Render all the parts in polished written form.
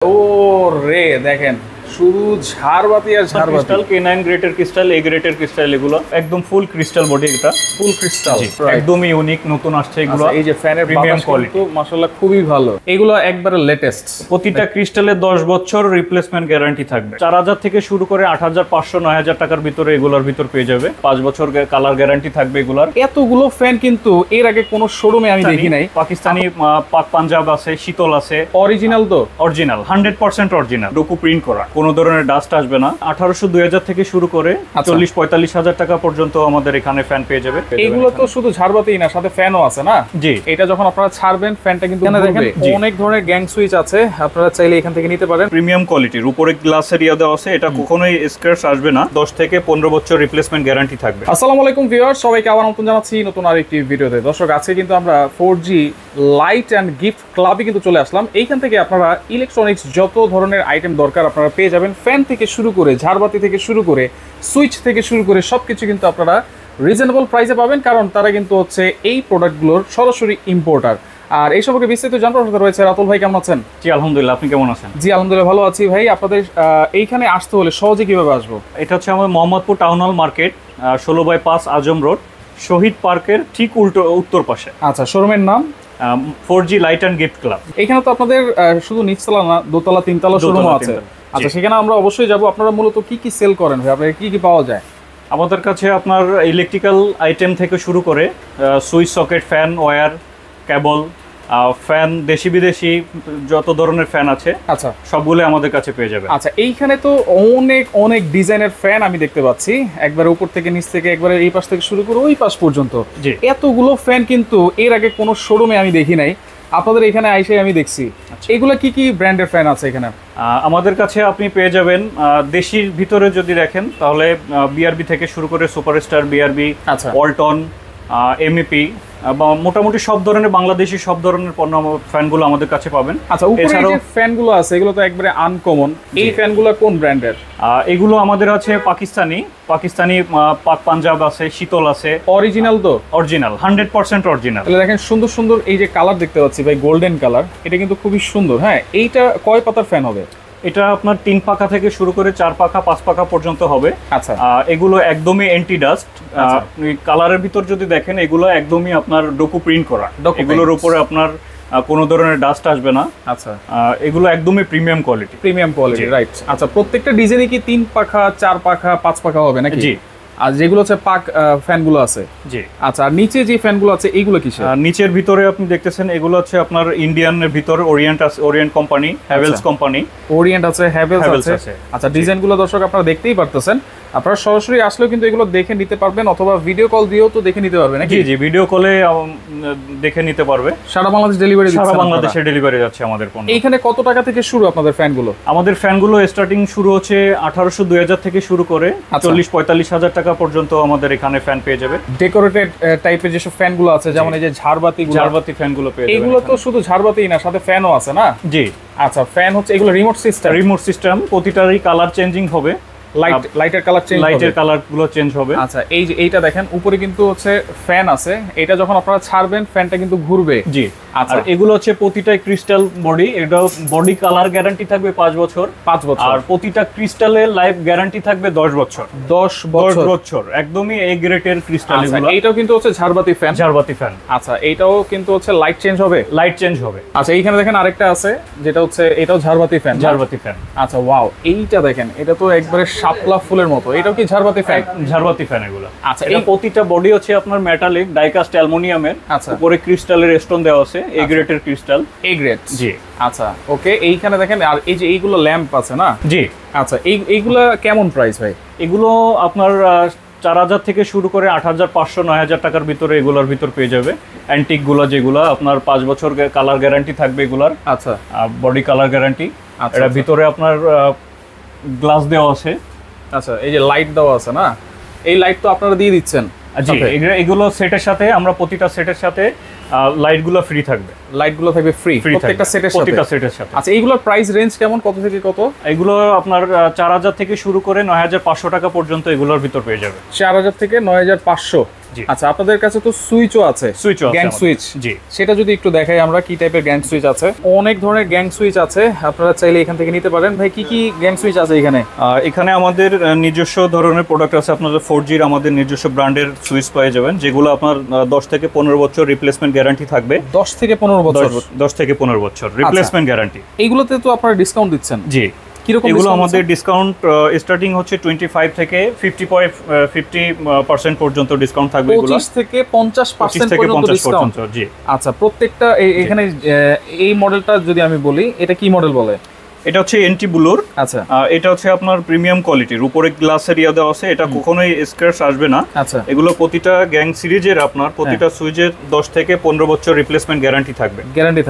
ও রে দেখেন শুধু ঝাড়বাতি আর ঝাড়বাতি। ক্রিস্টাল K9 গ্রেডের ক্রিস্টাল, A গ্রেডের ক্রিস্টাল, এগুলো একদম ফুল ক্রিস্টাল বডি। এটা ফুল ক্রিস্টাল একদম ইউনিক, নতুন আসছে এগুলো। এই যে ফ্যানের প্রিমিয়াম কোয়ালিটি, মাশাআল্লাহ খুবই ভালো। এগুলো একবারে লেটেস্ট। প্রতিটা ক্রিস্টালে 10 বছর রিপ্লেসমেন্ট গ্যারান্টি থাকবে। 4000 থেকে শুরু করে 8500 9000 টাকার ভিতরে এগুলোর ভিতর পেয়ে যাবে। 5 বছর কালার গ্যারান্টি থাকবে এগুলার। এতগুলো ফ্যান কিন্তু এর আগে কোনো শোরুমে আমি দেখি নাই। পাকিস্তানি, পাক পাঞ্জাব আছে, শীতল আছে। অরিজিনাল তো? অরিজিনাল, 100% অরিজিনাল, ডোকু প্রিন্ট করা, কোনো ধরনের ডাস্ট আসবে না। 1800-2000 থেকে শুরু করে 40-45 টাকা পর্যন্ত আমাদের এখানে ফ্যান পেয়ে যাবে। এগুলো তো শুধু ঝাড়বাতি না, সাথে ফ্যানও আছে না? জি। এটা যখন আপনারা ছাড়বেন ফ্যানটা কিন্তু দেখেন অনেক ধরনের গ্যাং সুইচ আছে, আপনারা চাইলে এখান থেকে নিতে পারেন। প্রিমিয়াম কোয়ালিটির উপরে গ্লাসের ইয়া দেওয়া আছে, এটা কখনোই স্ক্র্যাচ আসবে না। 10 থেকে 15 বছর রিপ্লেসমেন্ট গ্যারান্টি থাকবে। আসসালামু আলাইকুম ভিউয়ার্স, সবাইকে আবার নতুন জানাচ্ছি নতুন আরেকটি ভিডিওতে। দর্শক, আজকে কিন্তু আমরা 4G লাইট অ্যান্ড গিফট ক্লাবে কিন্তু চলে আসলাম। এইখান থেকে আপনারা ইলেকট্রনিক্স যত ধরনের আইটেম দরকার আপনারা পেয়ে যাবেন। ফ্যান থেকে শুরু করে ঝাড়বাতি থেকে শুরু করে সুইচ থেকে শুরু করে সবকিছু কিন্তু আপনারা রিজনেবল প্রাইসে পাবেন, কারণ তারা কিন্তু হচ্ছে এই প্রোডাক্টগুলোর সরাসরি ইম্পোর্টার। আর এই সম্পর্কে বিস্তারিত জানার সাথে রয়েছে রাতুল ভাই। কেমন আছেন? জি আলহামদুলিল্লাহ, আপনি কেমন আছেন? জি আলহামদুলিল্লাহ ভালো আছি ভাই। আপনাদের এইখানে আসতে হলে সহজে কিভাবে আসবো? এটা হচ্ছে আমাদের মোহাম্মদপুর টাউন হল মার্কেট, 16/5 আজম রোড, শহীদ পার্কের ঠিক উত্তর পাশে। আচ্ছা, শোরুমের নাম 4G light and gift club. এখানে তো আপনাদের শুধু নিচতলা না, দোতলা তিনতলা শোরুম আছে। আচ্ছা, সেখানে আমরা অবশ্যই যাব। আপনারা মূলত কি কি সেল করেন ভাই? আপনাদের কি কি পাওয়া যায়? আমাদের কাছে আপনার ইলেকট্রিক্যাল আইটেম থেকে শুরু করে সুইচ, সকেট, ফ্যান, ওয়্যার, কেবল, ফ্যান, দেশি বিদেশি যত ধরনের ফ্যান আছে, আচ্ছা, সবগুলো আমাদের কাছে পেয়ে যাবে। আচ্ছা, এইখানে তো অনেক অনেক ডিজাইনের ফ্যান আমি দেখতে পাচ্ছি, একবারে উপর থেকে নিচ থেকে একবারে এই পাশ থেকে শুরু করে ওই পাশ পর্যন্ত। এতগুলো ফ্যান কিন্তু এর আগে কোনো শোরুমে আমি দেখি নাই, আপনাদের এখানে আইসে আমি দেখছি। এগুলো কি কি ব্র্যান্ডের ফ্যান আছে এখানে? আমাদের কাছে আপনি পেয়ে যাবেন দেশির ভিতরে যদি দেখেন তাহলে বিআরবি থেকে শুরু করে সুপারস্টার, বিআরবি, ওয়ালটন, এমইপি, মোটামুটি সব ধরনের বাংলাদেশি সব ধরনের পণ্য ফ্যানগুলো আমাদের কাছে পাবেন। আচ্ছা, উপরে যে ফ্যানগুলো আছে এগুলো তো একবারে আনকমন। এই ফ্যানগুলো কোন ব্র্যান্ডের? এগুলো আমাদের আছে পাকিস্তানি, পাক পাঞ্জাব আছে, শীতল আছে। অরিজিনাল তো? Original, 100% original. তাহলে দেখেন সুন্দর সুন্দর এই যে কালার দেখতে পাচ্ছি ভাই, গোল্ডেন কালার, এটা কিন্তু খুবই সুন্দর। হ্যাঁ, এইটা কয় পাতার ফ্যান হবে? এটা আপনার 3 পাখা থেকে শুরু করে 4 পাখা 5 পাখা পর্যন্ত হবে। আচ্ছা, এগুলো একদমই অ্যান্টি ডাস্ট। কালারের ভিতর যদি দেখেন এগুলো একদমই আপনার ডোকু প্রিন্ট করা, এগুলোর উপরে আপনার কোনো ধরনের ডাস্ট আসবে না। আচ্ছা, এগুলো একদমই premium quality. Premium quality, right. আচ্ছা, প্রত্যেকটা ডিজাইনে কি 3 পাখা 4 পাখা 5 পাখা হবে নাকি? জি। আর যেগুলো হচ্ছে পাক ফ্যানগুলো আছে? জি। আচ্ছা, আর নিচে যে ফ্যানগুলো আছে এইগুলো কিসের? নিচের ভিতরে আপনি দেখতেছেন এগুলো হচ্ছে আপনার ইন্ডিয়ানের ভিতরে ওরিয়েন্ট আছে, Orient company, Havells company. Orient আছে, হ্যাভেলস আছে। আচ্ছা, ডিজাইনগুলো দর্শক আপনারা দেখতেই পারতেছেন। আপনারা সরাসরি আসলেও কিন্তু এগুলো দেখে নিতে পারবেন, অথবা ভিডিও কল দিয়েও তো দেখে নিতে পারবেন নাকি? জি জি, ভিডিও কলে দেখে নিতে পারবে। সারা বাংলাদেশ ডেলিভারি দিচ্ছেন? সারা বাংলাদেশে ডেলিভারি যাচ্ছে আমাদের পণ্য। এইখানে কত টাকা থেকে শুরু আপনাদের ফ্যানগুলো? আমাদের ফ্যানগুলো স্টার্টিং শুরু হচ্ছে 1800-2000 থেকে শুরু করে 40-45 হাজার টাকা পর্যন্ত আমাদের এখানে ফ্যান পেয়ে যাবে। ডেকোরেটেড টাইপের যেসব ফ্যানগুলো আছে, যেমন এই যে ঝাড়বাতি ফ্যানগুলো পেয়ে যাবেন। এগুলো তো শুধু ঝাড়বাতি না, সাথে ফ্যানও আছে না? জি। আচ্ছা, ফ্যান হচ্ছে এগুলো রিমোট সিস্টেম, প্রতিটারই কালার চেঞ্জিং হবে। লাইটের কালার চেঞ্জ হবে, লাইটের কালারগুলো চেঞ্জ হবে। আচ্ছা, এই যে এইটা দেখেন উপরে কিন্তু হচ্ছে ফ্যান আছে, এটা যখন আপনারা ছাড়বেন ফ্যানটা কিন্তু ঘুরবে। জি। আচ্ছা, এগুলো হচ্ছে প্রতিটাই ক্রিস্টাল বডি, এটা বডি কালার গ্যারান্টি থাকবে 5 বছর। আর প্রতিটা ক্রিস্টালের লাইফ গ্যারান্টি থাকবে 10 বছর। 10 বছর একদমই এ গ্রেডের ক্রিস্টাল এগুলো। এইটাও কিন্তু হচ্ছে ঝাড়বাতি ফ্যান। আচ্ছা, এইটাও কিন্তু হচ্ছে লাইট চেঞ্জ হবে। আচ্ছা, এইখানে দেখেন আরেকটা আছে যেটা হচ্ছে এটাও ঝাড়বাতি ফ্যান। আচ্ছা, ওয়াও, এইটা দেখেন, এটা তো একবারে শাপলা ফুলের মতো। এটাও কি ঝাড়বাতি ফ্যান? এগুলো। আচ্ছা, এই প্রতিটা বডি হচ্ছে আপনার মেটালিক ডাইকাস্ট অ্যালুমিনিয়ামের, উপরে ক্রিস্টালের স্টোন দেওয়া আছে, এ গ্রেডের ক্রিস্টাল। এ গ্রেড, জি। আচ্ছা, ওকে। এইখানে দেখেন আর এই যে এইগুলো ল্যাম্প আছে না? জি। আচ্ছা, এইগুলা কেমন প্রাইস ভাই? এগুলো আপনার 4000 থেকে শুরু করে 8500 9000 টাকার ভিতরে এগুলোর ভিতর পেয়ে যাবে। অ্যান্টিক গুলো যেগুলো আপনার 5 বছর কালার গ্যারান্টি থাকবে এগুলার। আচ্ছা, বডি কালার গ্যারান্টি। এটা ভিতরে আপনার গ্লাস দেওয়া আছে। আচ্ছা, এই যে লাইট দেওয়া আছে না, এই লাইট তো আপনারা দিয়ে দিচ্ছেন? জি, এগুলো সেটের সাথে, আমরা প্রতিটা সেটের সাথে লাইটগুলো ফ্রি থাকবে। লাইটগুলো থাকবে ফ্রি প্রত্যেকটা সেটের সাথে। আচ্ছা এইগুলোর প্রাইস রেঞ্জ কেমন, কত থেকে কত? এগুলো আপনার 4000 থেকে শুরু করে 9500 টাকা পর্যন্ত এগুলোর ভিতর পেয়ে যাবে। 4000 থেকে 9500। আচ্ছা আপনাদের কাছে তো সুইচও আছে, গ্যাং সুইচ, জি সেটা যদি একটু দেখাই আমরা কি টাইপের গ্যাং সুইচ আছে। অনেক ধরনের গ্যাং সুইচ আছে, আপনারা চাইলে এখান থেকে নিতে পারেন। ভাই কি কি গ্যাং সুইচ আছে এখানে? এখানে আমাদের নিজস্ব ধরনের প্রোডাক্ট আছে, আপনাদের 4G-র আমাদের নিজস্ব ব্র্যান্ডের সুইচ পেয়ে যাবেন, যেগুলো আপনার 10 থেকে 15 বছর রিপ্লেসমেন্ট গ্যারান্টি থাকবে। 10 থেকে 15 বছর? 10 থেকে 15 বছর রিপ্লেসমেন্ট গ্যারান্টি। এইগুলোতে তো আপনারা ডিসকাউন্ট দিচ্ছেন? জি, এগুলো আমাদের ডিসকাউন্ট স্টার্টিং হচ্ছে 25 থেকে 50% পর্যন্ত ডিসকাউন্ট থাকবে। 25 থেকে 50% পর্যন্ত ডিসকাউন্ট। জি আচ্ছা প্রত্যেকটা এখানে এই মডেলটা যদি আমি বলি, এটা কি মডেল বলে? এটা হচ্ছে এনটি ব্লুর। আচ্ছা এটা হচ্ছে আপনার প্রিমিয়াম কোয়ালিটির, উপরে গ্লাসের ইয়া দেওয়া আছে, এটা কখনোই স্ক্র্যাচ আসবে না। আচ্ছা এগুলো প্রতিটা গ্যাং সিরিজের আপনার প্রতিটা সুইচের 10 থেকে 15 বছর রিপ্লেসমেন্ট গ্যারান্টি থাকবে। গ্যারান্টি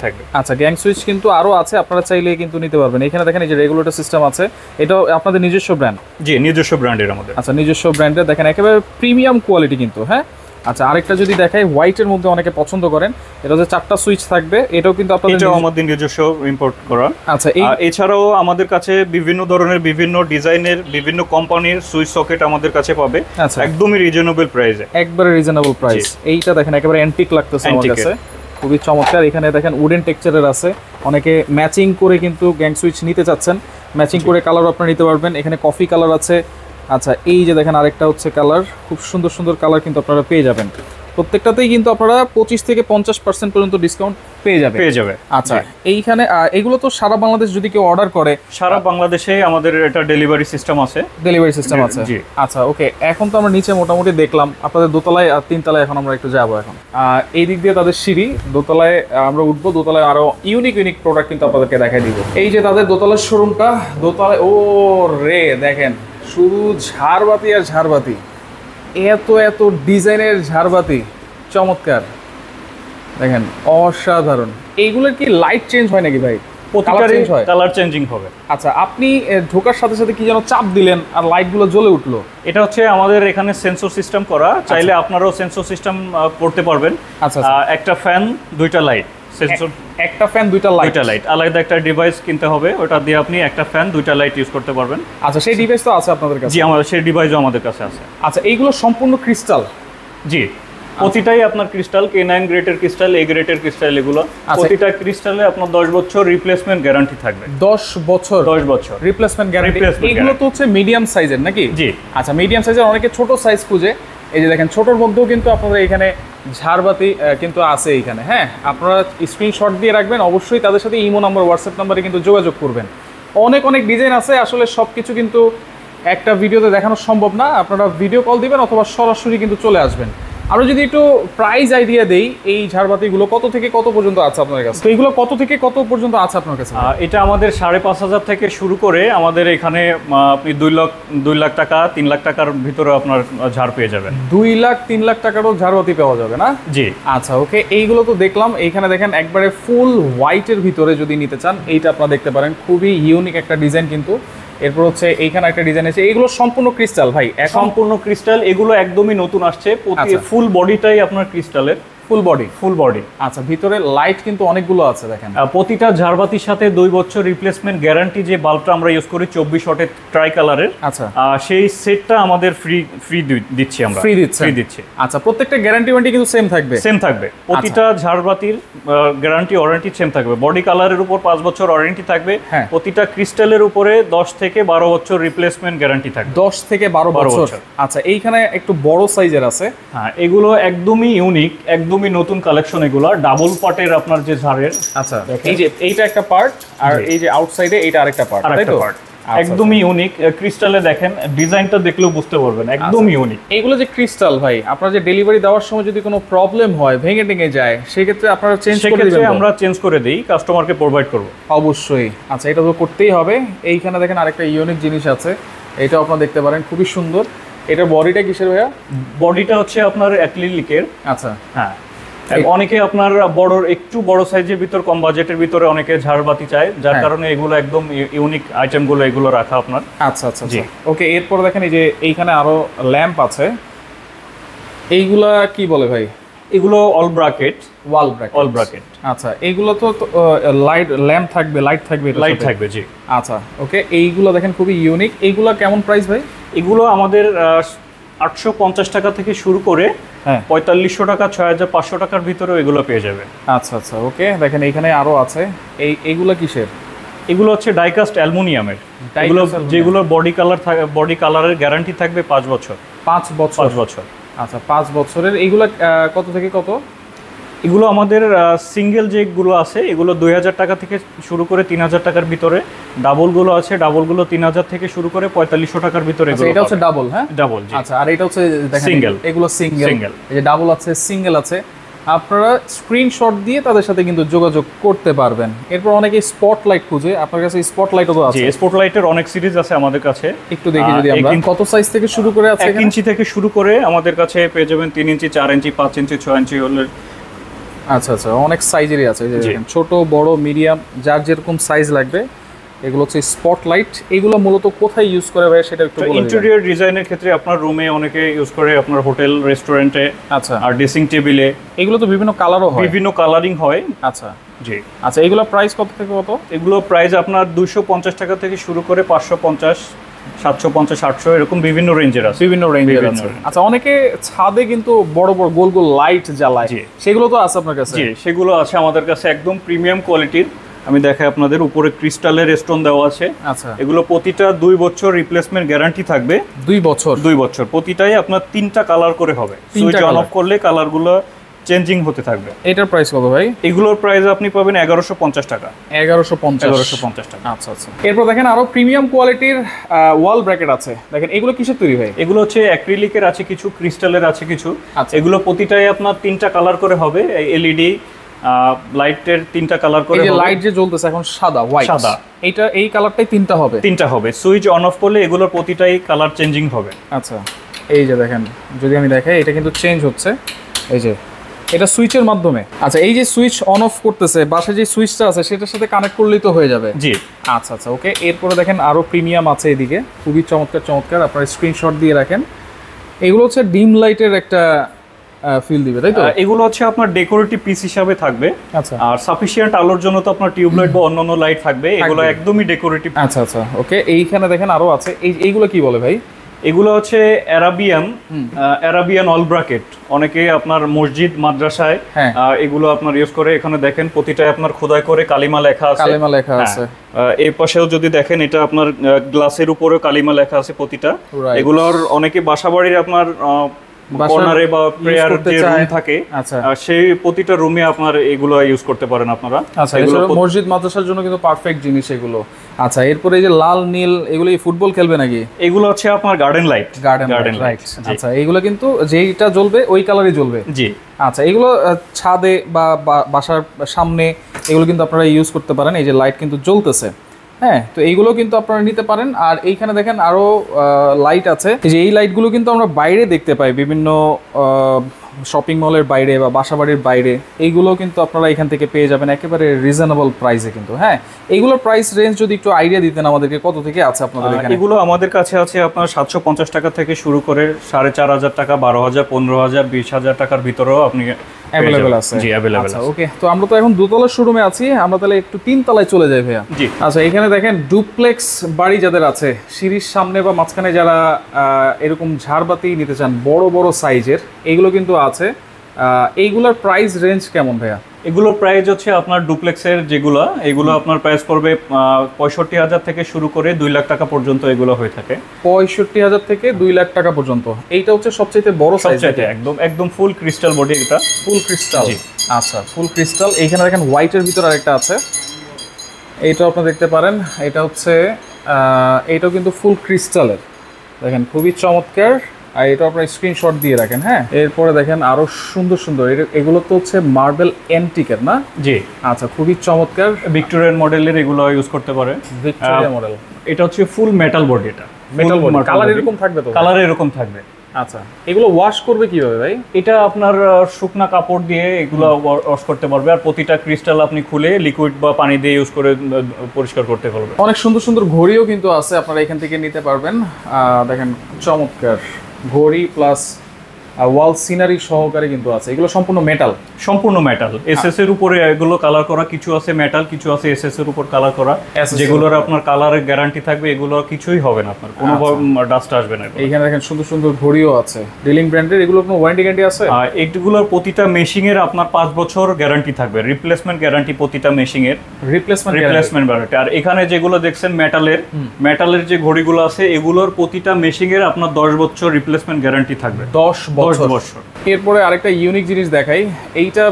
থাকবে। আচ্ছা গ্যাং সুইচ কিন্তু আরো আছে, আপনারা চাইলে কিন্তু নিতে পারবেন। এখানে দেখেন এই যে রেগুলেটর সিস্টেম আছে, এটা আপনাদের নিজস্ব ব্র্যান্ড? জি নিজস্ব ব্র্যান্ডের আমাদের। আচ্ছা নিজস্ব ব্র্যান্ডের, দেখেন একেবারে প্রিমিয়াম কোয়ালিটি কিন্তু। হ্যাঁ আচ্ছা আরেকটা যদি দেখাই, হোয়াইটের মধ্যে অনেকে পছন্দ করেন, এটা হচ্ছে 4টা সুইচ থাকবে, এটাও কিন্তু আপনাদের আমাদের নিজস্ব ইম্পোর্ট করা। আচ্ছা এছাড়াও আমাদের কাছে বিভিন্ন ধরনের বিভিন্ন ডিজাইনের বিভিন্ন কোম্পানির সুইচ সকেট আমাদের কাছে পাবে একদমই রিজনেবল প্রাইসে। একবারে রিজনেবল প্রাইস। এইটা দেখেন একেবারে অ্যান্টিক লাগতেছে আমার কাছে, খুবই চমৎকার। এখানে দেখেন উডেন টেক্সচারের আছে, অনেকে ম্যাচিং করে কিন্তু গ্যাং সুইচ নিতে চাচ্ছেন, ম্যাচিং করে কালার আপনারা নিতে পারবেন। এখানে কফি কালার আছে। আচ্ছা এই যে দেখেন আরেকটা হচ্ছে কালার, খুব সুন্দর সুন্দর কালার কিন্তু আপনারা পেয়ে যাবেন। প্রত্যেকটাতেই কিন্তু আপনারা 25 থেকে 50% পর্যন্ত ডিসকাউন্ট পেয়ে যাবে। আচ্ছা এইখানে এগুলো তো সারা বাংলাদেশ যদি কেউ অর্ডার করে, সারা বাংলাদেশে আমাদের এটা ডেলিভারি সিস্টেম আছে। আচ্ছা ওকে, এখন তো আমরা নিচে মোটামুটি দেখলাম, আপনাদের দোতলায় আর তিনতলায় এখন আমরা একটু যাবো। এখন এই দিক দিয়ে তাদের সিঁড়ি, দোতলায় আমরা উঠবো। দোতলায় আরো ইউনিক প্রোডাক্ট কিন্তু আপনাদেরকে দেখাই দিব। এই যে তাদের দোতলার শোরুমটা, দোতলায় ও রে দেখেন শুধু ঝাড়বাতি আর ঝাড়বাতি, এত এত ডিজাইনের ঝাড়বাতি, চমৎকার দেখেন, অসাধারণ। এইগুলোর কি লাইট চেঞ্জ হয় নাকি ভাই? কালার চেঞ্জিং হবে। আচ্ছা আপনি ঢোকার সাথে সাথে কি যেন চাপ দিলেন আর লাইটগুলো জ্বলে উঠলো? এটা হচ্ছে আমাদের এখানে সেন্সর সিস্টেম করা, চাইলে আপনারাও সেন্সর সিস্টেম করতে পারবেন। আচ্ছা একটা ফ্যান, দুইটা লাইট, সেন্সর একটা ফ্যান দুইটা লাইট, আলাদা একটা ডিভাইস কিনতে হবে, ওটা দিয়ে আপনি একটা ফ্যান দুইটা লাইট ইউজ করতে পারবেন। আচ্ছা সেই ডিভাইস তো আছে আপনাদের কাছে? জি আমাদের সেই ডিভাইসও আমাদের কাছে আছে। আচ্ছা এইগুলো সম্পূর্ণ ক্রিস্টাল? জি প্রতিটাই আপনার ক্রিস্টাল, K9 গ্রেডের ক্রিস্টাল, A গ্রেডের ক্রিস্টাল, এগুলো প্রতিটা ক্রিস্টালে আপনার 10 বছর রিপ্লেসমেন্ট গ্যারান্টি থাকবে। 10 বছর রিপ্লেসমেন্ট গ্যারান্টি। এগুলো তো হচ্ছে মিডিয়াম সাইজের নাকি? জি আচ্ছা মিডিয়াম সাইজের, অনেকে ছোট সাইজ খুঁজে। এই যে দেখেন ছোটর মধ্যেও কিন্তু আপনাদের এখানে ঝাড়বাতি কিন্তু আছে এইখানে। হ্যাঁ আপনারা স্ক্রিনশট দিয়ে রাখবেন, অবশ্যই তাদের সাথে ইমো নাম্বার, হোয়াটসঅ্যাপ নাম্বারে কিন্তু যোগাযোগ করবেন। অনেক ডিজাইন আছে, আসলে সব কিছু কিন্তু একটা ভিডিওতে দেখানো সম্ভব না। আপনারা ভিডিও কল দিবেন অথবা সরাসরি কিন্তু চলে আসবেন। আমরা যদি একটু প্রাইস আইডিয়া দেই, এই ঝাড়বাতিগুলো কত থেকে কত পর্যন্ত আছে আপনার কাছে? তো এগুলো কত থেকে কত পর্যন্ত আছে আপনার কাছে? এটা আমাদের 5,500 থেকে শুরু করে আমাদের এখানে আপনি 2 লাখ টাকা 3 লাখ টাকার ভিতরে আপনার ঝাড় পেয়ে যাবেন। 2 লাখ 3 লাখ টাকারও ঝাড়বাতি পাওয়া যাবে না? জি আচ্ছা ওকে, এইগুলো তো দেখলাম। এইখানে দেখেন একবারে ফুল হোয়াইটের ভিতরে যদি নিতে চান, এইটা আপনারা দেখতে পারেন, খুবই ইউনিক একটা ডিজাইন কিন্তু। এরপর হচ্ছে এইখানে একটা ডিজাইন আছে, এগুলো সম্পূর্ণ ক্রিস্টাল ভাই? সম্পূর্ণ ক্রিস্টাল, এগুলো একদমই নতুন আসছে। ফুল বডিটাই আপনার ক্রিস্টালের, ফুল বডি। আচ্ছা ভিতরে লাইট কিন্তু অনেকগুলো আছে দেখেন। প্রতিটা ঝাড়বাতির সাথে 2 বছর রিপ্লেসমেন্ট গ্যারান্টি, যে বাল্বটা আমরা ইউজ করি 24 ওয়াটের ট্রাই কালারের। আচ্ছা সেই সেটটা আমাদের ফ্রি দিচ্ছি আমরা। ফ্রি দিচ্ছি। আচ্ছা প্রত্যেকটা গ্যারান্টি ওয়ারেন্টি কিন্তু সেম থাকবে? প্রতিটা ঝাড়বাতির গ্যারান্টি ওয়ারেন্টি সেম থাকবে। বডি কালারের উপর 5 বছর ওয়ারেন্টি থাকবে। প্রতিটা ক্রিস্টালের উপরে 10 থেকে 12 বছর রিপ্লেসমেন্ট গ্যারান্টি থাকবে। 10 থেকে 12 বছর। আচ্ছা এইখানে একটু বড় সাইজের আছে। হ্যাঁ এগুলো একদমই ইউনিক, একদমই নতুন কালেকশন। এগুলো ডাবল পার্টের আপনার যে ঝাড়ের। আচ্ছা এই যে এইটা একটা পার্ট, আর এই যে আউটসাইডে এইটা আরেকটা পার্ট, তাই তো? একদমই ইউনিক। ক্রিস্টালে দেখেন ডিজাইনটা দেখলেও বুঝতে পারবেন, একদম ইউনিক। এইগুলো যে ক্রিস্টাল ভাই, আপনারা যে ডেলিভারি দেওয়ার সময় যদি কোনো প্রবলেম হয়, ভেঙে যায়, সেই ক্ষেত্রে আপনারা চেঞ্জ করে দিবেন? আমরা চেঞ্জ করে দেই, কাস্টমারকে প্রোভাইড করব অবশ্যই। আচ্ছা এটা তো করতেই হবে। এইখানে দেখেন আরেকটা ইউনিক জিনিস আছে, এটাও আপনারা দেখতে পারেন, খুবই সুন্দর। এটা বডিটা কিসের ভাইয়া? বডিটা হচ্ছে আপনার অ্যাক্রিলিকের। আচ্ছা হ্যাঁ অনেকে আপনার একটু বড় সাইজের ভিতর, কম বাজেটের ভিতরে অনেকে ঝাড়বাতি চায়, যার কারণে এগুলো একদম ইউনিক আইটেমগুলো এগুলো রাখা আপনার। আচ্ছা জি ওকে। এরপর দেখেন এই যে এইখানে আরো ল্যাম্প আছে, এইগুলা কি বলে ভাই? এগুলো অল ব্র্যাকেট, অল ব্র্যাকেট। আচ্ছা, এইগুলো তো লাইট ল্যাম্প থাকবে, লাইট থাকবে, লাইট থাকবে, জি। আচ্ছা, ওকে, এইগুলো দেখেন খুবই ইউনিক। এইগুলো কেমন প্রাইস ভাই? এগুলো আমাদের 850 টাকা থেকে শুরু করে 4500 টাকা 6500 টাকার ভিতরে এগুলো পেয়ে যাবে। আচ্ছা আচ্ছা, ওকে, দেখেন এইখানে আরো আছে। এইগুলো কিসের? এগুলো হচ্ছে ডাইকাস্ট অ্যালুমিনিয়ামের, এগুলো যেগুলো বডি কালারের গ্যারান্টি থাকবে 5 বছর। 5 বছর। আচ্ছা, 5 বছরের। এইগুলো কত থেকে কত? এগুলো আমাদের সিঙ্গেল যেগুলো আছে এগুলো 2000 টাকা থেকে শুরু করে 3000 টাকার ভিতরে, ডাবলগুলো আছে, ডাবলগুলো 3000 থেকে শুরু করে 4500 টাকার ভিতরে। এটা হচ্ছে ডাবল, হ্যাঁ, ডাবল, জি। আচ্ছা, আর এটা হচ্ছে দেখেন সিঙ্গেল, এগুলো সিঙ্গেল। এই যে ডাবল আছে, সিঙ্গেল আছে, আপনারা স্ক্রিনশট দিয়ে তাদের সাথে কিন্তু যোগাযোগ করতে পারবেন। এরপর অনেকে স্পটলাইট খুঁজে, আপনার কাছে স্পটলাইটও আছে? জি, স্পটলাইটের অনেক সিরিজ আছে আমাদের কাছে। একটু দেখি যদি আমরা, কত সাইজ থেকে শুরু করে আছে? 1 ইঞ্চি থেকে শুরু করে আমাদের কাছে পেয়ে যাবেন 3 ইঞ্চি, 4 ইঞ্চি, 5 ইঞ্চি, 6 ইঞ্চি হলে। আচ্ছা আচ্ছা, অনেক সাইজেরই আছে, ছোট বড় মিডিয়াম, যার যেরকম সাইজ লাগবে। এগুলো হচ্ছে স্পটলাইট। এগুলো মূলত কোথায় ইউজ করে ভাই সেটা একটু বলুন। ইন্টেরিয়র ডিজাইনের ক্ষেত্রে আপনার রুমে অনেকে ইউজ করে, আপনার হোটেল রেস্টুরেন্টে। আচ্ছা, আর ড্রেসিং টেবিলে। এগুলো তো বিভিন্ন কালারও হয়, বিভিন্ন কালারিং হয়। আচ্ছা, জি। আচ্ছা, এগুলো প্রাইস কত থেকে কত? এগুলো প্রাইস আপনার 250 টাকা থেকে শুরু করে 550, 750, 800 এরকম বিভিন্ন রেঞ্জের আছে। বিভিন্ন রেঞ্জের আছে। আচ্ছা, অনেকে ছাদে কিন্তু বড় বড় গোল গোল লাইট জ্বালায়, সেগুলো তো আছে আপনার কাছে? জি, সেগুলো আছে আমাদের কাছে, একদম প্রিমিয়াম কোয়ালিটির। আমি দেখাই আপনাদের, উপরে ক্রিস্টালের স্টোন দেওয়া আছে। আচ্ছা, এগুলো প্রতিটা 2 বছর রিপ্লেসমেন্ট গ্যারান্টি থাকবে। 2 বছর প্রতিটাই আপনার 3টা কালার করে হবে। সুইচ অন অফ করলে কালারগুলো চেঞ্জিং হতে থাকবে। এটার প্রাইস কত ভাই? এগুলোর প্রাইস আপনি পাবেন 1150 টাকা। 1150 টাকা। আচ্ছা আচ্ছা। এরপর দেখেন আরো প্রিমিয়াম কোয়ালিটির ওয়াল ব্র্যাকেট আছে। দেখেন এগুলো কিসের তৈরি ভাই? এগুলো হচ্ছে অ্যাক্রিলিকের আছে কিছু, ক্রিস্টালের আছে কিছু। এগুলো প্রতিটাই আপনার 3টা কালার করে হবে। এলইডি লাইটের 3টা কালার করে। এই যে লাইট যে জ্বলতেছে এখন সাদা, হোয়াইট, সাদা, এইটা এই কালারটাই 3টা হবে? 3টা হবে। সুইচ অন অফ করলে এগুলোর প্রতিটাই কালার চেঞ্জিং হবে। আচ্ছা, এই যে দেখেন, যদি আমি দেখাই, এটা কিন্তু চেঞ্জ হচ্ছে, এই যে এটা সুইচের মাধ্যমে। আচ্ছা, এই যে সুইচ অন অফ করতেছে, বাসায় যে সুইচটা আছে সেটার সাথে কানেক্ট করলেই তো হয়ে যাবে? জি। আচ্ছা আচ্ছা, ওকে। এরপরে দেখেন আরো প্রিমিয়াম আছে এদিকে, খুবই চমৎকার চমৎকার। আপনারা স্ক্রিনশট দিয়ে রাখেন। এগুলো হচ্ছে ডিম লাইটের একটা ফিল দিবে, তাই তো? এগুলো হচ্ছে আপনার ডেকোরেটিভ পিস হিসাবে থাকবে। আচ্ছা, আর সাফিসিয়েন্ট আলোর জন্য তো আপনার টিউবলাইট বা অন্যান্য লাইট থাকবে, এগুলো একদমই ডেকোরেটিভ। আচ্ছা আচ্ছা, ওকে। এইখানে দেখেন আরো আছে। এইগুলো কি বলে ভাই? এগুলো হচ্ছে অ্যারাবিয়ান অল ব্র্যাকেট। অনেকে আপনার মসজিদ মাদ্রাসায় এগুলো আপনার ইউজ করে। এখানে দেখেন প্রতিটায় আপনার খোদাই করে কালিমা লেখা আছে। এই পাশেও যদি দেখেন, এটা আপনার গ্লাসের উপরেও কালিমা লেখা আছে প্রতিটা। এগুলোর অনেকে বাসাবাড়ির আপনার কর্নারে বা প্রেয়ার যে রুম থাকে, সেই প্রতিটা রুমে আপনার এগুলো ইউজ করতে পারেন আপনারা। আচ্ছা, এগুলো মসজিদ মাদ্রাসার জন্য কিন্তু পারফেক্ট জিনিস এগুলো। আচ্ছা, এরপরে এই যে লাল নীল, এগুলো ফুটবল খেলবে নাকি? এগুলো হচ্ছে আপনার গার্ডেন লাইট। আচ্ছা, এগুলো কিন্তু যেইটা জ্বলবে ওই কালারই জ্বলবে। জি। আচ্ছা, এগুলো ছাদে বা বাসার সামনে এগুলো কিন্তু আপনারা ইউজ করতে পারেন। এই যে লাইট কিন্তু জ্বলতেছে, হ্যাঁ, তো এইগুলো কিন্তু আপনারা নিতে পারেন। আর এইখানে দেখেন আরো লাইট আছে। যে এই লাইটগুলো কিন্তু আমরা বাইরে দেখতে পাই, বিভিন্ন শপিং মলের বাইরে বা বাসাবাড়ির বাইরে। এইগুলো কিন্তু আপনারা এখান থেকে পেয়ে যাবেন একেবারে রিজনেবল প্রাইসে কিন্তু। হ্যাঁ, এইগুলোর প্রাইস রেঞ্জ যদি একটু আইডিয়া দিতেন আমাদেরকে, কত থেকে আছে আপনাদের এখানে? এগুলো আমাদের কাছে আছে আপনার 750 টাকা থেকে শুরু করে 4500 টাকা, 12000, 15000, 20000 টাকার ভিতরেও আপনি অ্যাভেলেবল আছে। জি, অ্যাভেলেবল আছে। ওকে, তো আমরা তো এখন দোতলার শোরুমে আছি, আমরা তাহলে একটু 3 তলায় চলে যাই ভাইয়া। জি। আচ্ছা, এখানে দেখেন ডুপ্লেক্স বাড়ি যাদের আছে, সিঁড়ির সামনে বা মাঝখানে যারা এরকম ঝাড়বাতি নিতে চান বড় বড় সাইজের, এইগুলো কিন্তু আছে। এইগুলোর প্রাইস রেঞ্জ কেমন ভাইয়া? এগুলোর প্রাইস হচ্ছে আপনার ডুপ্লেক্সের যেগুলো, এগুলো আপনার প্রাইস পড়বে 65,000 থেকে শুরু করে 2 লাখ টাকা পর্যন্ত এগুলো হয়ে থাকে। 65,000 থেকে 2 লাখ টাকা পর্যন্ত। এইটা হচ্ছে সবচেয়ে বড় সাইজ, একদম ফুল ক্রিস্টাল বডি। এটা ফুল ক্রিস্টাল। আচ্ছা, ফুল ক্রিস্টাল। এইখানে দেখেন হোয়াইটের ভিতর আরেকটা আছে, এইটাও আপনি দেখতে পারেন। এটা হচ্ছে এইটাও কিন্তু ফুল ক্রিস্টালের, দেখেন খুবই চমৎকার। আর এটা আপনার স্ক্রিনশট দিয়ে রাখেন। হ্যাঁ, এরপরে দেখেন আরো সুন্দর সুন্দর, এগুলো তো হচ্ছে মার্বেল অ্যান্টিকের না? জি। আচ্ছা, খুবই চমৎকার। ভিক্টোরিয়ান মডেলের এগুলো ইউজ করতে পারে। Victoria model. এটা হচ্ছে ফুল মেটাল বডি। এটা মেটাল বডি, কালার এরকম থাকবে তো? কালার এরকম থাকবে। আচ্ছা, এগুলো ওয়াশ করবে কিভাবে ভাই? এটা আপনার শুকনা কাপড় দিয়ে এগুলো ওয়াশ করতে পারবে। আর প্রতিটা ক্রিস্টাল আপনি খুলে লিকুইড বা পানি দিয়ে ইউজ করে পরিষ্কার করতে পারবে। অনেক সুন্দর সুন্দর ঘড়িও কিন্তু আছে, আপনারা এখান থেকে নিতে পারবেন। দেখেন চমৎকার ঘড়ি প্লাস ওয়াল সিনারি সহকারে কিন্তু আছে, এগুলো সম্পূর্ণ মেটাল। সম্পূর্ণ মেটাল, এসএস এর উপরে এগুলো কালার করা, কিছু আছে মেটাল, কিছু আছে এসএস এর উপর কালার করা, যেগুলোর আপনার কালারের গ্যারান্টি থাকবে, এগুলো কিছুই হবে না আপনার, কোনো ডাস্ট আসবে না। এইখানে দেখেন সুন্দর সুন্দর ঘড়িও আছে ড্রিলিং ব্র্যান্ডের, এগুলো কোনো ওয়ারেন্টি গ্যারান্টি আছে? এইগুলোর প্রতিটা মেশিং এর আপনার 5 বছর গ্যারান্টি থাকবে, রিপ্লেসমেন্ট গ্যারান্টি প্রতিটা মেশিং এর, রিপ্লেসমেন্ট গ্যারান্টি। আর এখানে যেগুলো দেখছেন মেটালের যে ঘড়িগুলো আছে, এগুলোর প্রতিটা মেশিং এর আপনার 10 বছর রিপ্লেসমেন্ট গ্যারান্টি থাকবে। 10 বছর। এরপরে আরেকটা ইউনিক জিনিস দেখাই, এইটা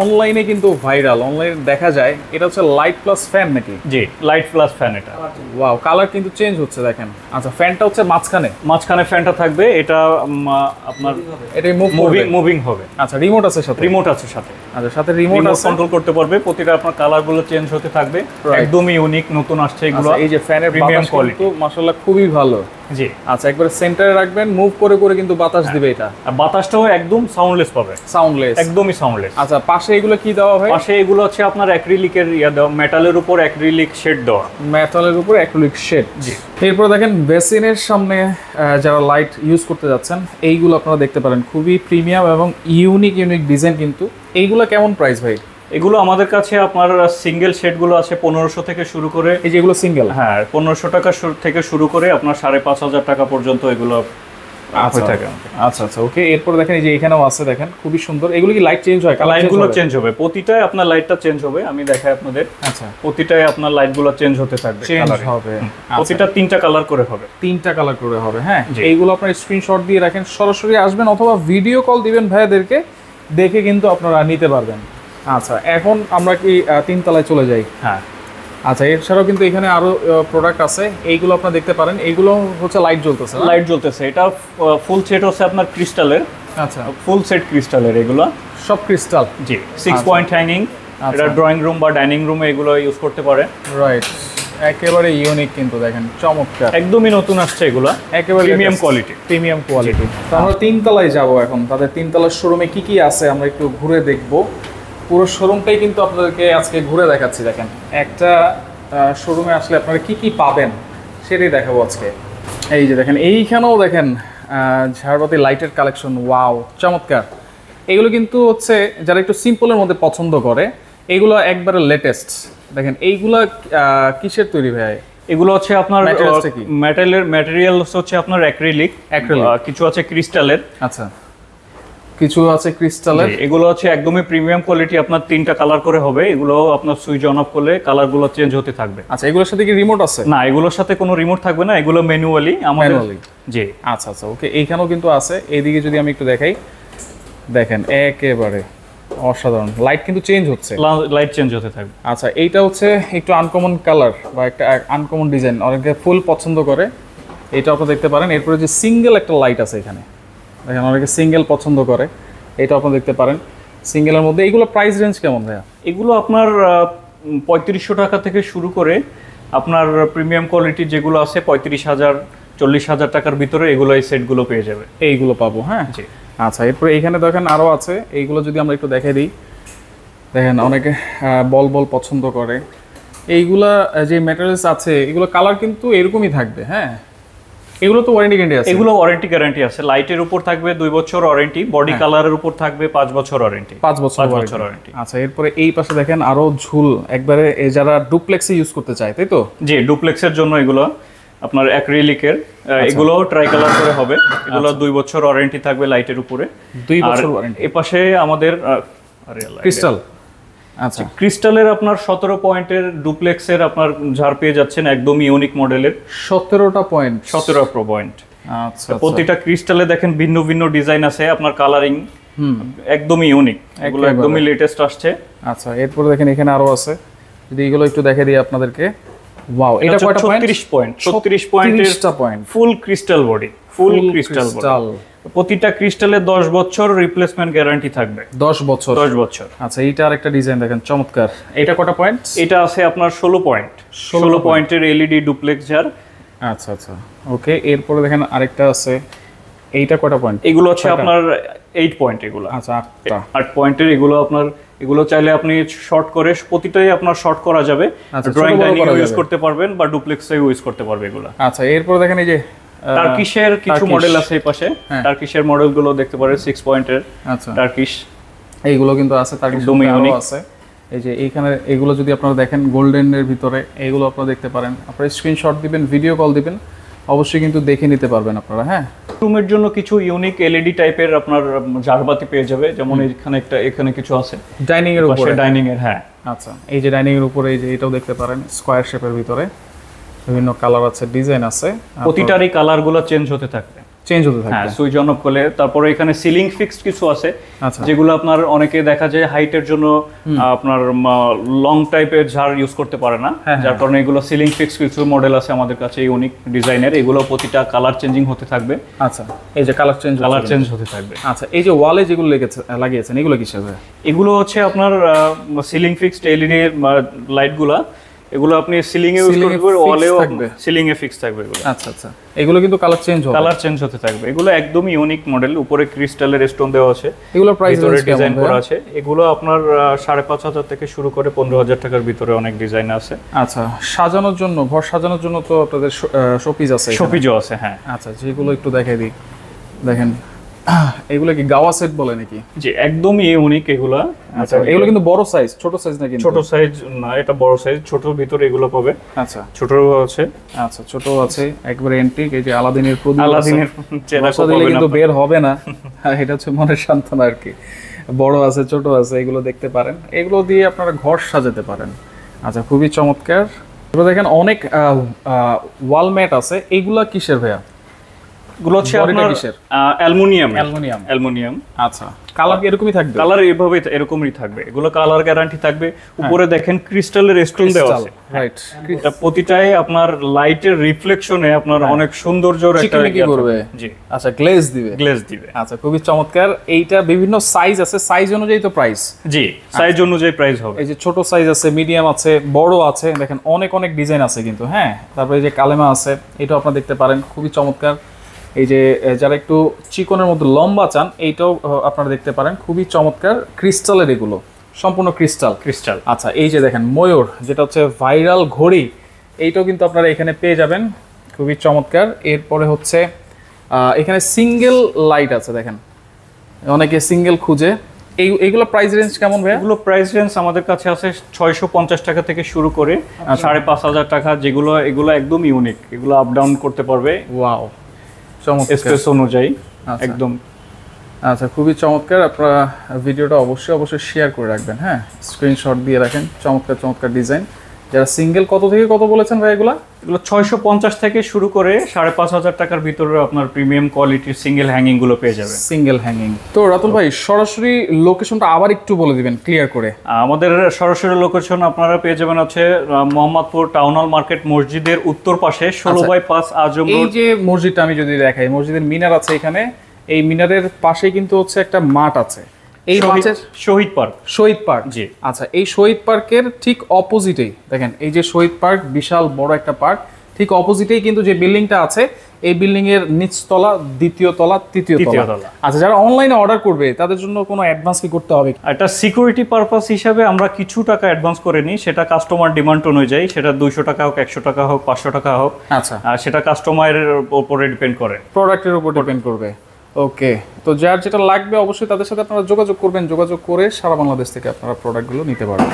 অনলাইনে কিন্তু ভাইরাল, অনলাইনে দেখা যায়। এটা হচ্ছে লাইট প্লাস ফ্যান নাকি? জি, লাইট প্লাস ফ্যান। এটা ওয়াও, কালার কিন্তু চেঞ্জ হচ্ছে দেখেন। আচ্ছা, ফ্যানটা হচ্ছে মাঝখানে ফ্যানটা থাকবে, এটা আপনার এটা মুভিং হবে। আচ্ছা, রিমোট আছে সাথে? রিমোট আছে সাথে। আচ্ছা, সাথে রিমোট আছে, কন্ট্রোল করতে পারবে। প্রতিটা আপনার কালারগুলো চেঞ্জ হতে থাকবে, একদমই ইউনিক, নতুন আসছে এগুলো। এই যে ফ্যানের প্রিমিয়াম কোয়ালিটি মাশাআল্লাহ খুবই ভালো। জি, আচ্ছা, একবারে সেন্টারে রাখবেন, মুভ করে করে কিন্তু বাতাস দিবে এটা। আর বাতাসটাও একদম সাউন্ডলেস পাবে, একদমই সাউন্ডলেস। আচ্ছা, পাশে এগুলো কি দেওয়া ভাই? পাশে এগুলো হচ্ছে আপনার অ্যাক্রিলিকের দেওয়া, মেটালের উপর অ্যাক্রিলিক শেড দেওয়া। মেটালের উপর অ্যাক্রিলিক শেড। জি। এরপর দেখেন বেসিনের সামনে যারা লাইট ইউজ করতে যাচ্ছেন, এইগুলো আপনারা দেখতে পারেন, খুবই প্রিমিয়াম এবং ইউনিক ডিজাইন কিন্তু। এইগুলো কেমন প্রাইস ভাই? এগুলো আমাদের কাছে আপনার সিঙ্গেল শেডগুলো আছে 1500 থেকে শুরু করে, এই যেগুলো সিঙ্গেল, হ্যাঁ 1500 টাকা থেকে শুরু করে আপনার 5500 টাকা পর্যন্ত এগুলো থাকে। আচ্ছা আচ্ছা, ওকে। এরপর দেখেন এই যে এখানেও আছে, দেখেন খুবই সুন্দর। এগুলো কি লাইট চেঞ্জ হয়? লাইটগুলো চেঞ্জ হবে, প্রতিটাই আপনার লাইটটা চেঞ্জ হবে। আমি দেখাই আপনাদের। আচ্ছা, প্রতিটাই আপনার লাইটগুলো চেঞ্জ হতে থাকবে, চেঞ্জ হবে। প্রতিটা 3টা কালার করে হবে, 3টা কালার করে হবে। হ্যাঁ, এইগুলো আপনার স্ক্রিনশট দিয়ে রাখেন, সরাসরি আসবেন অথবা ভিডিও কল দিবেন ভাইয়াদেরকে, দেখে কিন্তু আপনারা নিতে পারবেন। আচ্ছা, এখন আমরা কি 3 তলায় চলে যাই? হ্যাঁ। আচ্ছা, এছাড়াও কিন্তু এখানে আরো প্রোডাক্ট আছে, এইগুলো আপনারা দেখতে পারেন। এইগুলো হচ্ছে লাইট জ্বলতেছে, এটা ফুল সেট হচ্ছে আপনার ক্রিস্টালের। আচ্ছা, ফুল সেট ক্রিস্টালের, এগুলো সব ক্রিস্টাল। জি, 6 পয়েন্ট হ্যাঙ্গিং। এটা ড্রয়িং রুম বা ডাইনিং রুমে এগুলো ইউজ করতে পারে। রাইট, একেবারে ইউনিক কিন্তু দেখেন, চমৎকার, একদমই নতুন আসছে এগুলো, একেবারে প্রিমিয়াম কোয়ালিটি। তো আমরা 3 তলায় যাব এখন, তাদের 3 তলার শোরুমে কি কি আছে আমরা একটু ঘুরে দেখব। পুরো শোরুমটাই কিন্তু আপনাদেরকে আজকে ঘুরে দেখাচ্ছি। দেখেন, একটা শোরুমে আসলে আপনারা কি কি পাবেন সেটাই দেখাবো আজকে। এই যে দেখেন, এইখানেও দেখেন ঝাড়বাতি লাইটের কালেকশন। ওয়াও, চমৎকার। এগুলো কিন্তু হচ্ছে যারা একটু সিম্পলের মধ্যে পছন্দ করে, এগুলো একবারে লেটেস্ট। দেখেন, এইগুলা কিসের তৈরি ভাই? এগুলো হচ্ছে আপনার ম্যাটেরিয়াল হচ্ছে আপনার অ্যাক্রিলিক, কিছু আছে ক্রিস্টালের। আচ্ছা, কিছু আছে ক্রিস্টালের। এগুলো হচ্ছে একদমই প্রিমিয়াম কোয়ালিটি, আপনার 3টা কালার করে হবে। এগুলো আপনার সুইচ অন অফ করলে কালারগুলো চেঞ্জ হতে থাকবে। আচ্ছা, এগুলোর সাথে কি রিমোট আছে? না, এগুলোর সাথে কোনো রিমোট থাকবে না, এগুলো ম্যানুয়ালি আমাদের। জি, আচ্ছা আচ্ছা, ওকে। এইখানেও কিন্তু আছে। এইদিকে যদি আমি একটু দেখাই, দেখেন একেবারে অসাধারণ। লাইট কিন্তু চেঞ্জ হচ্ছে, লাইট চেঞ্জ হতে থাকবে। আচ্ছা, এইটা হচ্ছে একটু আনকমন কালার বা একটা আনকমন ডিজাইন, অনেকে ফুল পছন্দ করে, এটা আপনারা দেখতে পারেন। এরপরে যে সিঙ্গেল একটা লাইট আছে এখানে, দেখেন অনেকে সিঙ্গেল পছন্দ করে, এটা আপনারা দেখতে পারেন সিঙ্গেলের মধ্যে। এইগুলো প্রাইস রেঞ্জ কেমন ভাইয়া? এগুলো আপনার 3500 টাকা থেকে শুরু করে আপনার প্রিমিয়াম কোয়ালিটি যেগুলো আছে 35,000 40,000 টাকার ভিতরে এগুলো, এই সেটগুলো পেয়ে যাবে। এইগুলো পাবো, হ্যাঁ। জি, আচ্ছা। এরপরে এইখানে দেখেন আরও আছে, এইগুলো যদি আমরা একটু দেখে দিই, দেখেন অনেকে বল পছন্দ করে। এইগুলা যে ম্যাটেরিয়ালস আছে, এগুলো কালার কিন্তু এরকমই থাকবে। হ্যাঁ, এগুলো তো ওয়ারেন্টি গ্যারান্টি আছে? এগুলো ওয়ারেন্টি গ্যারান্টি আছে। লাইটের উপর থাকবে 2 বছর ওয়ারেন্টি, বডি কালারের উপর থাকবে 5 বছর ওয়ারেন্টি। 5 বছর ওয়ারেন্টি। আচ্ছা, এরপরে এই পাশে দেখেন আরো ঝুল, একবারে যারা ডুপ্লেক্সে ইউজ করতে চায়, তাই তো? জি, ডুপ্লেক্সের জন্য এগুলো আপনার অ্যাক্রিলিকের, এগুলো ট্রাই কালার করে হবে। এগুলো 2 বছর ওয়ারেন্টি থাকবে লাইটের উপরে, 2 বছর ওয়ারেন্টি। এই পাশে আমাদের ক্রিস্টাল। আচ্ছা, ক্রিস্টালের আপনার 17 পয়েন্টের ডুপ্লেক্সের আপনার ঝাড় পেয়ে যাচ্ছেন, একদমই ইউনিক মডেলের। 17টা পয়েন্ট? 17 পয়েন্ট। আচ্ছা, প্রতিটা ক্রিস্টালে দেখেন ভিন্ন ভিন্ন ডিজাইন আছে, আপনার কালারিং একদমই ইউনিক, এগুলো একদমই লেটেস্ট আসছে। আচ্ছা, এরপর দেখেন এখানে আরো আছে, যদি এগুলো একটু দেখে দিই আপনাদেরকে। ওয়াও, এটা কয়টা পয়েন্ট? 36 পয়েন্টের ফুল ক্রিস্টাল বডি, ফুল ক্রিস্টাল বডি। প্রতিটা ক্রিস্টালে 10 বছর রিপ্লেসমেন্ট গ্যারান্টি থাকবে। 10 বছর? 10 বছর। আচ্ছা, এইটা আরেকটা ডিজাইন দেখেন, চমৎকার। এটা কয়টা পয়েন্ট? এটা আছে আপনার 16 পয়েন্ট, 16 পয়েন্টের এলইডি ডুপ্লেক্স জার। আচ্ছা আচ্ছা, ওকে। এরপরে দেখেন আরেকটা আছে, এইটা কয়টা পয়েন্ট? এগুলো হচ্ছে আপনার 8 পয়েন্ট এগুলো। আচ্ছা, 8 পয়েন্টের এগুলো আপনার, এগুলো চাইলে আপনি শর্ট করে, প্রতিটাই আপনার শর্ট করা যাবে, ড্রয়িং ডাইনিং ইউজ করতে পারবেন বা ডুপ্লেক্সে ইউজ করতে পারবে এগুলো। আচ্ছা, এরপর দেখেন এই যে টার্কিশের কিছু মডেল আছে এই পাশে, টার্কিশের মডেলগুলো দেখতে পারেন 6 পয়েন্টের। আচ্ছা, টার্কিশ এইগুলো কিন্তু আছে, টার্কিশ আছে। এই যে এইখানে এগুলো যদি আপনারা দেখেন গোল্ডেনের ভিতরে, এইগুলো আপনারা দেখতে পারেন। আপনারা স্ক্রিনশট দিবেন, ভিডিও কল দিবেন, অবশ্যই কিন্তু দেখে নিতে পারবেন আপনারা। হ্যাঁ, রুমের জন্য কিছু ইউনিক এলইডি টাইপের আপনার ঝাড়বাতি পেয়ে যাবে, যেমন এখানে কিছু আছে ডাইনিং এর উপরে, ডাইনিং এর। হ্যাঁ, আচ্ছা, এই যে ডাইনিং এর উপরে এই যে এটাও দেখতে পারেন, স্কয়ার শেপের ভিতরে বিভিন্ন কালার আছে, ডিজাইন আছে, প্রতিটারই কালারগুলো চেঞ্জ হতে থাকবে, হ্যাঁ, সুইচ অন অফ করলে। তারপরে এখানে সিলিং ফিক্সড কিছু আছে, যেগুলো আপনার অনেকে দেখা যায় হাইটের জন্য আপনার লং টাইপের ঝাড় ইউজ করতে পারে না, যার কারণে এগুলো সিলিং ফিক্সড কিছু মডেল আছে আমাদের কাছে ইউনিক ডিজাইনের। এগুলো প্রতিটা কালার চেঞ্জিং হতে থাকবে। আচ্ছা, এই যে কালার চেঞ্জ হতে থাকবে। আচ্ছা, এই যে ওয়ালে যেগুলো লাগিয়েছেন এগুলো কিসের? এগুলো হচ্ছে আপনার সিলিং ফিক্সড এলইডি লাইটগুলা। এগুলো আপনি সিলিং এ ইউজ করতে পারবেন, ওয়ালেও সিলিং এ ফিক্স থাকবে এগুলো। আচ্ছা আচ্ছা, এগুলো কিন্তু কালার চেঞ্জ হতে থাকবে। এগুলো একদম ইউনিক মডেল, উপরে ক্রিস্টালের স্টোন দেওয়া আছে, এগুলো প্রাইস ডিজাইন করা আছে। এগুলো আপনার 5,500 থেকে শুরু করে 15,000 টাকার ভিতরে অনেক ডিজাইন আছে। আচ্ছা, সাজানোর জন্য, ঘর সাজানোর জন্য তো আপনাদের শোপিস আছে? শোপিজও আছে, হ্যাঁ। আচ্ছা, যেগুলো একটু দেখাই দিই, দেখেন এগুলো কি গাওয়া সেট বলে নাকি? জি, একদমই ইউনিক এগুলো। আচ্ছা, এগুলো কিন্তু বড় সাইজ, ছোট সাইজ নাকি? ছোট সাইজ না, এটা বড় সাইজ, ছোটর ভিতরে এগুলো পাবে। আচ্ছা, ছোটও আছে। আচ্ছা, ছোটও আছে, একবারে এন্টিক। এই যে আলাদিনের প্রদীপ, আলাদিনের চেহারা দিলে কিন্তু বের হবে না, এটা হচ্ছে মনের সান্ত্বনা আর কি। বড় আছে, ছোট আছে, এগুলো দেখতে পারেন, এগুলো দিয়ে আপনারা ঘর সাজাতে পারেন। আচ্ছা, খুবই চমৎকার। এবার দেখেন অনেক ওয়াল ম্যাট আছে, এইগুলা কিসের ভাইয়া? গুলো হচ্ছে আপনার অ্যালুমিনিয়াম। আচ্ছা, কালার কি এরকমই থাকবে? কালার এইভাবে এরকমই থাকবে, এগুলো কালার গ্যারান্টি থাকবে। উপরে দেখেন ক্রিস্টালের স্টোন দেওয়া আছে, রাইট। এটা প্রতিটাই আপনার লাইটের রিফ্লেকশনে আপনার অনেক সৌন্দর্যের একটা কি করবে। জি, আচ্ছা, গ্লেজ দিবে। আচ্ছা, খুবই চমৎকার। এইটা বিভিন্ন সাইজ আছে, সাইজ অনুযায়ী তো প্রাইস? জি, সাইজ অনুযায়ী প্রাইস হবে। এই যে ছোট সাইজ আছে, মিডিয়াম আছে, বড় আছে, দেখেন অনেক ডিজাইন আছে কিন্তু। হ্যাঁ, তারপরে এই যে কালেমা আছে, এটাও আপনারা দেখতে পারেন, খুবই চমৎকার। এই যে যারা একটু চিকনের মধ্যে লম্বা চান, এইটাও আপনারা দেখতে পারেন, খুবই চমৎকার। ক্রিস্টালের, এগুলো সম্পূর্ণ ক্রিস্টাল। আচ্ছা, এই যে দেখেন ময়ূর, যেটা হচ্ছে ভাইরাল ঘড়ি, এইটাও কিন্তু আপনারা এখানে পেয়ে যাবেন, খুবই চমৎকার। এরপরে হচ্ছে এখানে সিঙ্গেল লাইট আছে, দেখেন অনেকে সিঙ্গেল খুঁজে। এইগুলো প্রাইস রেঞ্জ কেমন ভাই? এগুলো প্রাইস রেঞ্জ আমাদের কাছে আছে 650 টাকা থেকে শুরু করে 5,500 টাকা, এগুলো একদম ইউনিক, এগুলো আপ ডাউন করতে পারবে। ওয়াও, স্পেস অনুযায়ী একদম। আচ্ছা, খুবই চমৎকার। আপনারা ভিডিওটা অবশ্যই শেয়ার করে রাখবেন। হ্যাঁ, স্ক্রিনশট দিয়ে রাখেন। চমৎকার ডিজাইন। যারা সিঙ্গেল কত থেকে কত বলেছেন ভাই? এগুলো 650 থেকে শুরু করে 5,500 টাকার ভিতরে আপনার প্রিমিয়াম কোয়ালিটির সিঙ্গেল হ্যাঙ্গিং গুলো পেয়ে যাবে। Single hanging. তো রাতুল ভাই, সরাসরি লোকেশনটা আবার একটু বলে দিবেন ক্লিয়ার করে। আমাদের সরাসরি লোকেশন আপনারা পেয়ে যাবেন হচ্ছে মোহাম্মদপুর টাউন হল মার্কেট মসজিদের উত্তর পাশে 16/5 আজম রোড। এই যে মসজিদটা আমি যদি দেখাই, মসজিদের মিনার আছে এখানে, এই মিনারের পাশে কিন্তু হচ্ছে একটা মাঠ আছে, এই মাঠের শহীদ পার্ক। জি, আচ্ছা, এই শহীদ পার্কের ঠিক অপোজিটেই দেখেন, এই যে শহীদ পার্ক, বিশাল বড় একটা পার্ক, ঠিক অপোজিটেই কিন্তু যে বিল্ডিংটা আছে, এই বিল্ডিং এর নিচতলা, দ্বিতীয় তলা, তৃতীয় তলা। আচ্ছা, যারা অনলাইনে অর্ডার করবে তাদের জন্য কোনো অ্যাডভান্স কি করতে হবে? এটা সিকিউরিটি পারপাস হিসাবে আমরা কিছু টাকা অ্যাডভান্স করে নিই, সেটা কাস্টমার ডিমান্ড অনুযায়ী, সেটা 200 টাকা হোক, 100 টাকা হোক, 500 টাকা হোক। আচ্ছা, সেটা কাস্টমারের উপরে ডিপেন্ড করে, প্রোডাক্টের উপর ডিপেন্ড করবে। ওকে, তো যার যেটা লাগবে অবশ্যই তাদের সাথে আপনারা যোগাযোগ করবেন, যোগাযোগ করে সারা বাংলাদেশ থেকে আপনারা প্রোডাক্টগুলো নিতে পারবেন।